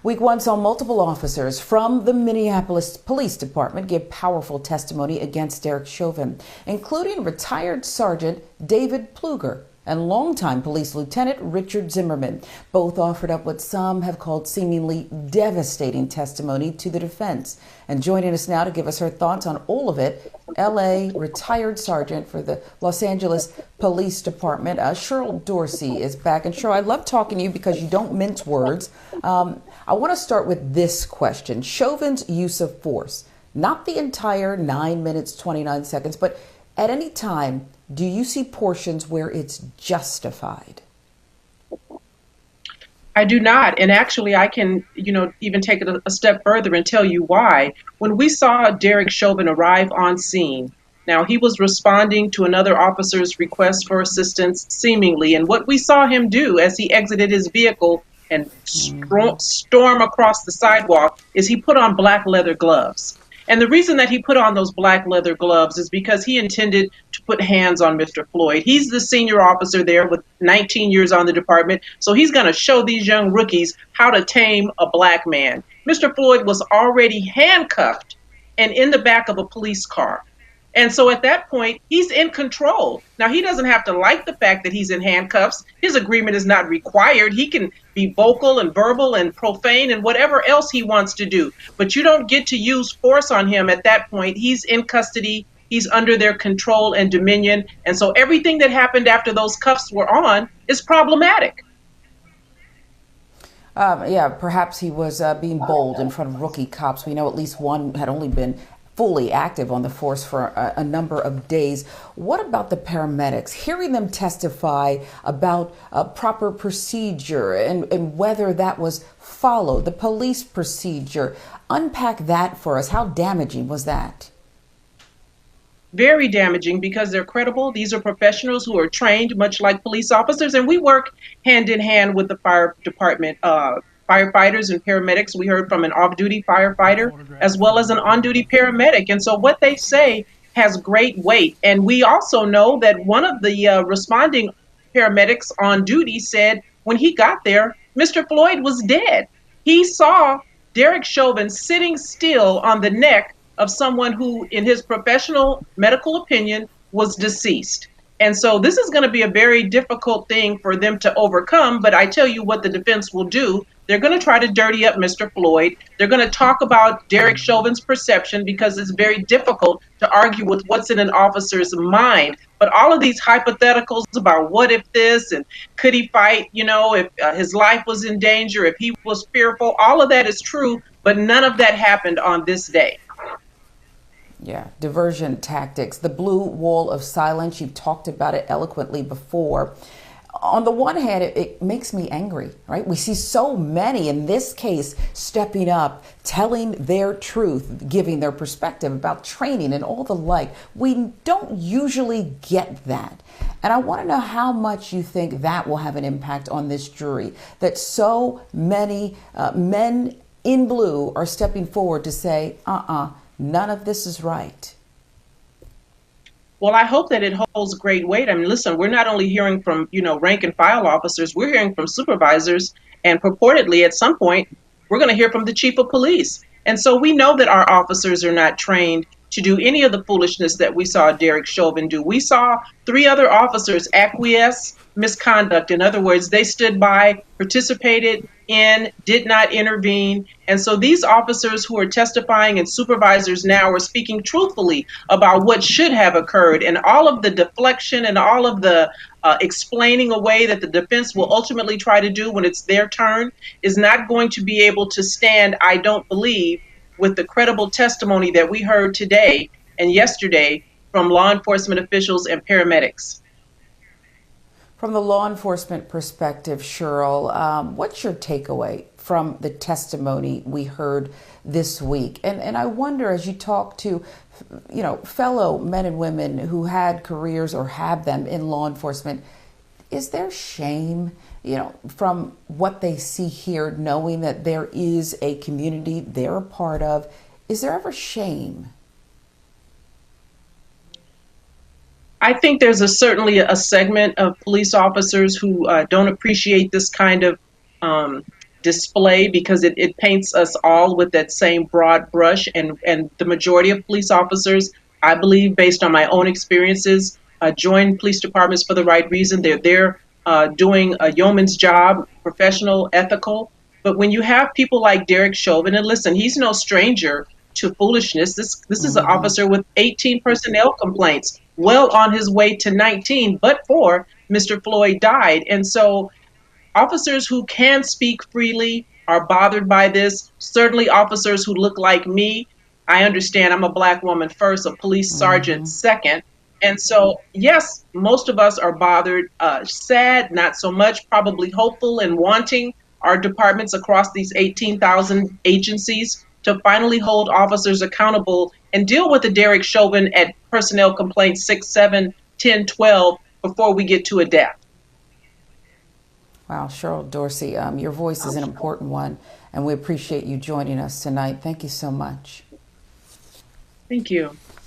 Week one saw multiple officers from the Minneapolis Police Department give powerful testimony against Derek Chauvin, including retired Sergeant David Pluger and longtime Police Lieutenant Richard Zimmerman. Both offered up what some have called seemingly devastating testimony to the defense. And joining us now to give us her thoughts on all of it, L.A. retired Sergeant for the Los Angeles Police Department, Cheryl Dorsey is back. And Cheryl, I love talking to you because you don't mince words. I want to start with this question. Chauvin's use of force, not the entire 9 minutes, 29 seconds, but at any time, do you see portions where it's justified? I do not. And actually, I can, even take it a step further and tell you why. When we saw Derek Chauvin arrive on scene, now he was responding to another officer's request for assistance, seemingly. And what we saw him do as he exited his vehicle and storm across the sidewalk is he put on black leather gloves. And the reason that he put on those black leather gloves is because he intended to put hands on Mr. Floyd. He's the senior officer there with 19 years on the department, so he's going to show these young rookies how to tame a black man. Mr. Floyd was already handcuffed and in the back of a police car. And so at that point, he's in control. Now, he doesn't have to like the fact that he's in handcuffs. His agreement is not required. He can be vocal and verbal and profane and whatever else he wants to do. But you don't get to use force on him at that point. He's in custody. He's under their control and dominion. And so everything that happened after those cuffs were on is problematic. Perhaps he was being bold in front of rookie cops. We know at least one had only been fully active on the force for a number of days. What about the paramedics? Hearing them testify about a proper procedure and whether that was followed, the police procedure. Unpack that for us. How damaging was that? Very damaging because they're credible. These are professionals who are trained much like police officers, and we work hand in hand with the fire department. Firefighters and paramedics. We heard from an off-duty firefighter as well as an on-duty paramedic. And so what they say has great weight. And we also know that one of the responding paramedics on duty said when he got there, Mr. Floyd was dead. He saw Derek Chauvin sitting still on the neck of someone who, in his professional medical opinion, was deceased. And so this is going to be a very difficult thing for them to overcome. But I tell you what the defense will do. They're going to try to dirty up Mr. Floyd. They're going to talk about Derek Chauvin's perception because it's very difficult to argue with what's in an officer's mind. But all of these hypotheticals about what if this and could he fight, if his life was in danger, if he was fearful, all of that is true. But none of that happened on this day. Yeah, diversion tactics, the blue wall of silence. You've talked about it eloquently before. On the one hand, it makes me angry, right? We see so many in this case stepping up, telling their truth, giving their perspective about training and all the like. We don't usually get that. And I want to know how much you think that will have an impact on this jury, that so many men in blue are stepping forward to say, none of this is right. Well, I hope that it holds great weight. I mean, listen, we're not only hearing from, rank and file officers, we're hearing from supervisors, and purportedly at some point, we're going to hear from the chief of police. And so we know that our officers are not trained to do any of the foolishness that we saw Derek Chauvin do. We saw 3 other officers acquiesce misconduct. In other words, they stood by, participated in, did not intervene. And so these officers who are testifying and supervisors now are speaking truthfully about what should have occurred. And all of the deflection and all of the explaining away that the defense will ultimately try to do when it's their turn is not going to be able to stand, I don't believe, with the credible testimony that we heard today and yesterday from law enforcement officials and paramedics. From the law enforcement perspective, Cheryl, what's your takeaway from the testimony we heard this week? And I wonder, as you talk to, fellow men and women who had careers or have them in law enforcement, is there shame, from what they see here, knowing that there is a community they're a part of? Is there ever shame? I think there's certainly a segment of police officers who don't appreciate this kind of display because it paints us all with that same broad brush. And the majority of police officers, I believe, based on my own experiences, join police departments for the right reason. They're there doing a yeoman's job, professional, ethical. But when you have people like Derek Chauvin, and listen, he's no stranger to foolishness. This is an officer with 18 personnel complaints, well on his way to 19, but for Mr. Floyd died. And so officers who can speak freely are bothered by this. Certainly officers who look like me. I understand I'm a Black woman first, a police sergeant second. And so, yes, most of us are bothered, sad, not so much, probably hopeful and wanting our departments across these 18,000 agencies to finally hold officers accountable and deal with the Derek Chauvin at personnel complaints 6, 7, 10, 12 before we get to a death. Wow, Cheryl Dorsey, your voice is an important one, and we appreciate you joining us tonight. Thank you so much. Thank you.